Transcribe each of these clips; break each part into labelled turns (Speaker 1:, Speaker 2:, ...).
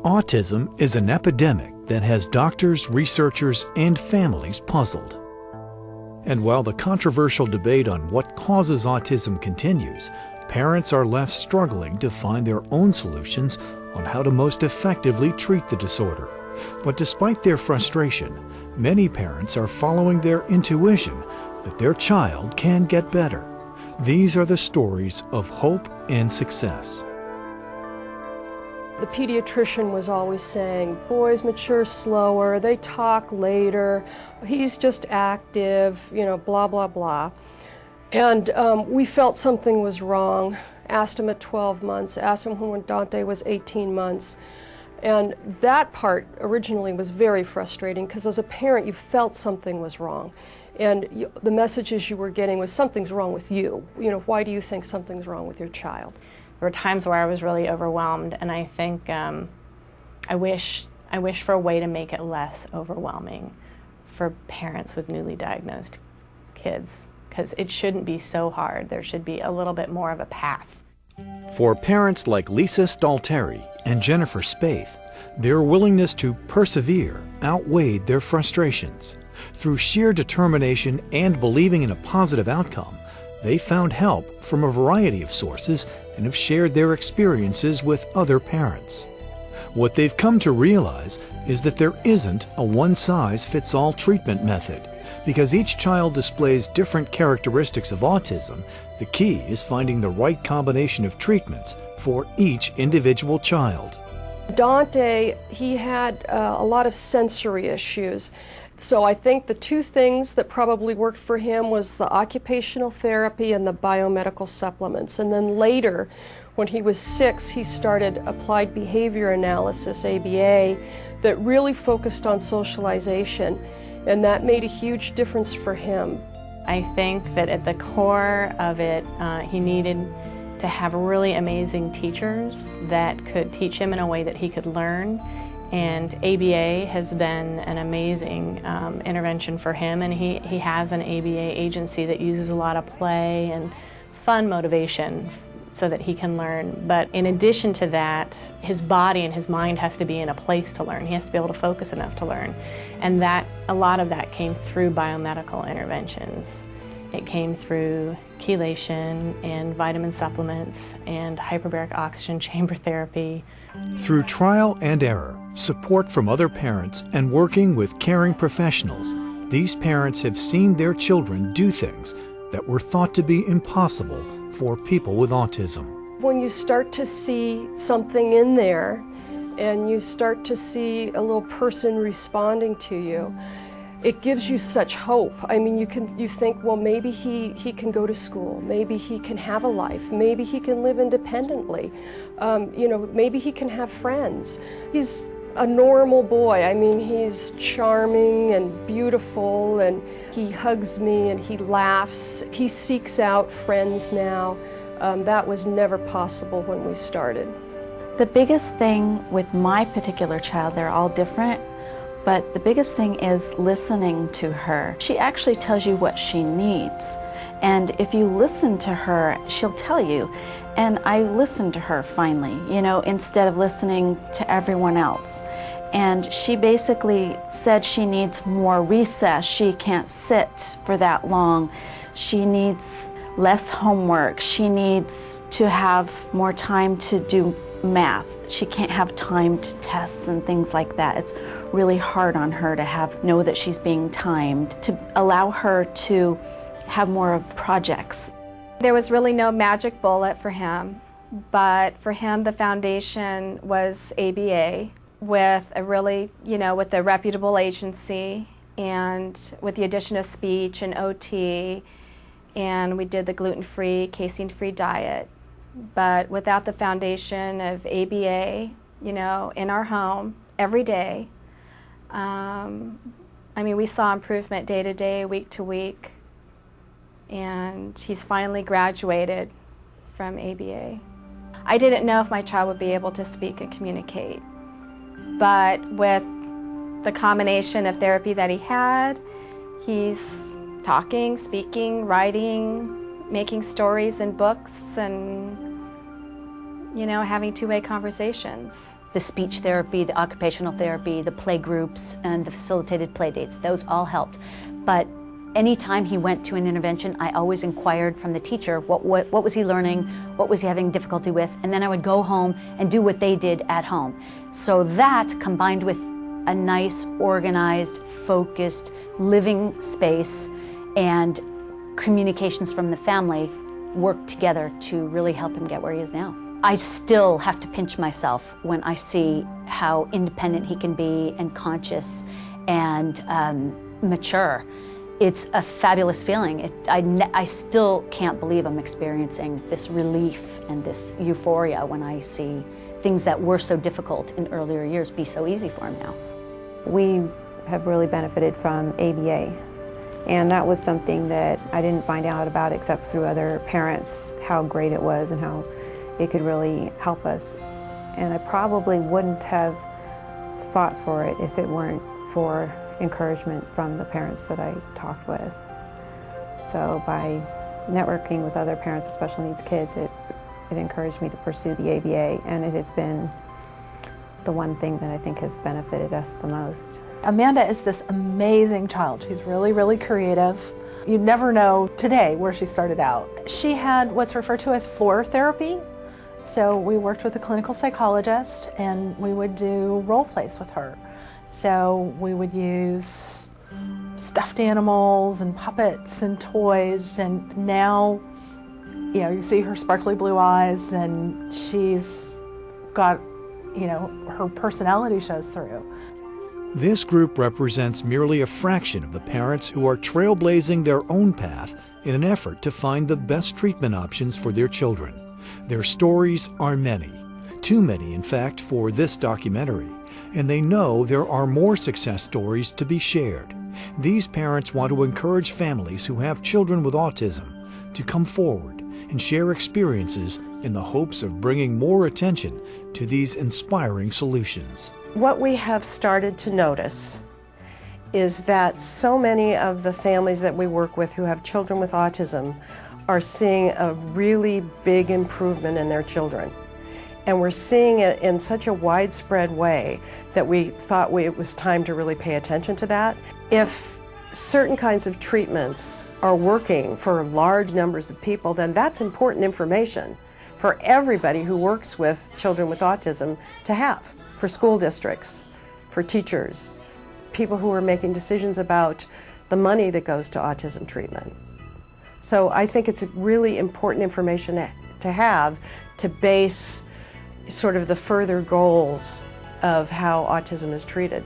Speaker 1: Autism is an epidemic that has doctors, researchers, and families puzzled. And while the controversial debate on what causes autism continues, parents are left struggling to find their own solutions on how to most effectively treat the disorder. But despite their frustration, many parents are following their intuition that their child can get better. These are the stories of hope and success.
Speaker 2: The pediatrician was always saying, boys mature slower, they talk later, he's just active, you know, blah, blah, blah. And we felt something was wrong. Asked him at 12 months, asked him when Dante was 18 months. And that part originally was very frustrating because as a parent you felt something was wrong. And the messages you were getting was something's wrong with you. You know, why do you think something's wrong with your child?
Speaker 3: There were times where I was really overwhelmed, and I think I wish for a way to make it less overwhelming for parents with newly diagnosed kids, because it shouldn't be so hard. There should be a little bit more of a path.
Speaker 1: For parents like Lisa Stalteri and Jennifer Spaeth, their willingness to persevere outweighed their frustrations. Through sheer determination and believing in a positive outcome, they found help from a variety of sources and have shared their experiences with other parents. What they've come to realize is that there isn't a one-size-fits-all treatment method. Because each child displays different characteristics of autism, the key is finding the right combination of treatments for each individual child.
Speaker 2: Dante, he had a lot of sensory issues. So I think the two things that probably worked for him was the occupational therapy and the biomedical supplements. And then later, when he was 6, he started applied behavior analysis, ABA, that really focused on socialization. And that made a huge difference for him.
Speaker 3: I think that at the core of it, he needed to have really amazing teachers that could teach him in a way that he could learn. And ABA has been an amazing intervention for him, and he has an ABA agency that uses a lot of play and fun motivation so that he can learn. But in addition to that, his body and his mind has to be in a place to learn. He has to be able to focus enough to learn. And a lot of that came through biomedical interventions. It came through chelation and vitamin supplements and hyperbaric oxygen chamber therapy.
Speaker 1: Through trial and error, support from other parents, and working with caring professionals, these parents have seen their children do things that were thought to be impossible for people with autism.
Speaker 2: When you start to see something in there and you start to see a little person responding to you, it gives you such hope. I mean, you think, well, maybe he can go to school, maybe he can have a life, maybe he can live independently, you know, maybe he can have friends. He's a normal boy. I mean, he's charming and beautiful, and he hugs me and he laughs. He seeks out friends now. That was never possible when we started.
Speaker 4: The biggest thing with my particular child, they're all different, but the biggest thing is listening to her. She actually tells you what she needs, and if you listen to her, she'll tell you. And I listened to her finally, you know, instead of listening to everyone else. And she basically said she needs more recess. She can't sit for that long. She needs less homework. She needs to have more time to do math. She can't have timed tests and things like that. It's really hard on her to know that she's being timed, to allow her to have more of projects.
Speaker 5: There was really no magic bullet for him, but for him the foundation was ABA with a really, you know, with a reputable agency, and with the addition of speech and OT, and we did the gluten-free, casein-free diet. But without the foundation of ABA, you know, in our home every day, I mean, we saw improvement day to day, week to week. And he's finally graduated from ABA. I didn't know if my child would be able to speak and communicate, but with the combination of therapy that he had, he's talking, speaking, writing, making stories and books, and, you know, having two-way conversations.
Speaker 6: the speech therapy, the occupational therapy, the play groups, and the facilitated play dates. Those all helped. But anytime he went to an intervention, I always inquired from the teacher, what was he learning, what was he having difficulty with, and then I would go home and do what they did at home. So that, combined with a nice, organized, focused, living space and communications from the family, worked together to really help him get where he is now. I still have to pinch myself when I see how independent he can be and conscious and mature. It's a fabulous feeling. I still can't believe I'm experiencing this relief and this euphoria when I see things that were so difficult in earlier years be so easy for him now.
Speaker 7: We have really benefited from ABA, and that was something that I didn't find out about except through other parents, how great it was and how it could really help us. And I probably wouldn't have fought for it if it weren't for encouragement from the parents that I talked with. So by networking with other parents of special needs kids, it encouraged me to pursue the ABA, and it has been the one thing that I think has benefited us the most.
Speaker 8: Amanda is this amazing child. She's really, really creative. You'd never know today where she started out. She had what's referred to as floor therapy. So we worked with a clinical psychologist and we would do role plays with her. So we would use stuffed animals and puppets and toys, and now, you know, you see her sparkly blue eyes and she's got, you know, her personality shows through.
Speaker 1: This group represents merely a fraction of the parents who are trailblazing their own path in an effort to find the best treatment options for their children. Their stories are many, too many in fact for this documentary, and they know there are more success stories to be shared. These parents want to encourage families who have children with autism to come forward and share experiences in the hopes of bringing more attention to these inspiring solutions.
Speaker 9: What we have started to notice is that so many of the families that we work with who have children with autism are seeing a really big improvement in their children. And we're seeing it in such a widespread way that we thought it was time to really pay attention to that. If certain kinds of treatments are working for large numbers of people, then that's important information for everybody who works with children with autism to have, for school districts, for teachers, people who are making decisions about the money that goes to autism treatment. So I think it's really important information to have to base sort of the further goals of how autism is treated.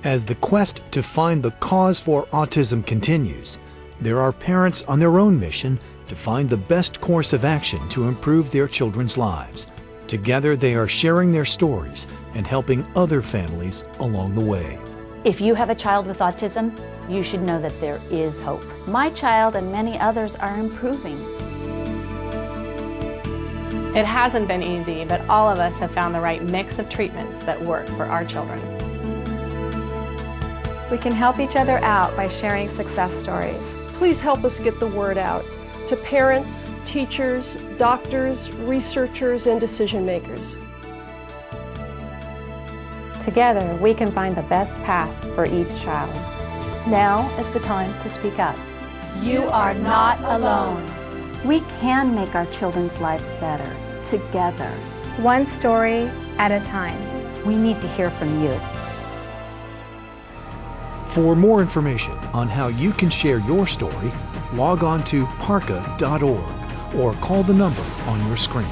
Speaker 1: As the quest to find the cause for autism continues, there are parents on their own mission to find the best course of action to improve their children's lives. Together they are sharing their stories and helping other families along the way.
Speaker 6: If you have a child with autism, you should know that there is hope.
Speaker 4: My child and many others are improving.
Speaker 3: It hasn't been easy, but all of us have found the right mix of treatments that work for our children.
Speaker 5: We can help each other out by sharing success stories.
Speaker 2: Please help us get the word out to parents, teachers, doctors, researchers, and decision makers.
Speaker 7: Together, we can find the best path for each child.
Speaker 8: Now is the time to speak up.
Speaker 6: You are not alone.
Speaker 4: We can make our children's lives better, together.
Speaker 5: One story at a time.
Speaker 6: We need to hear from you.
Speaker 1: For more information on how you can share your story, log on to parca.org or call the number on your screen.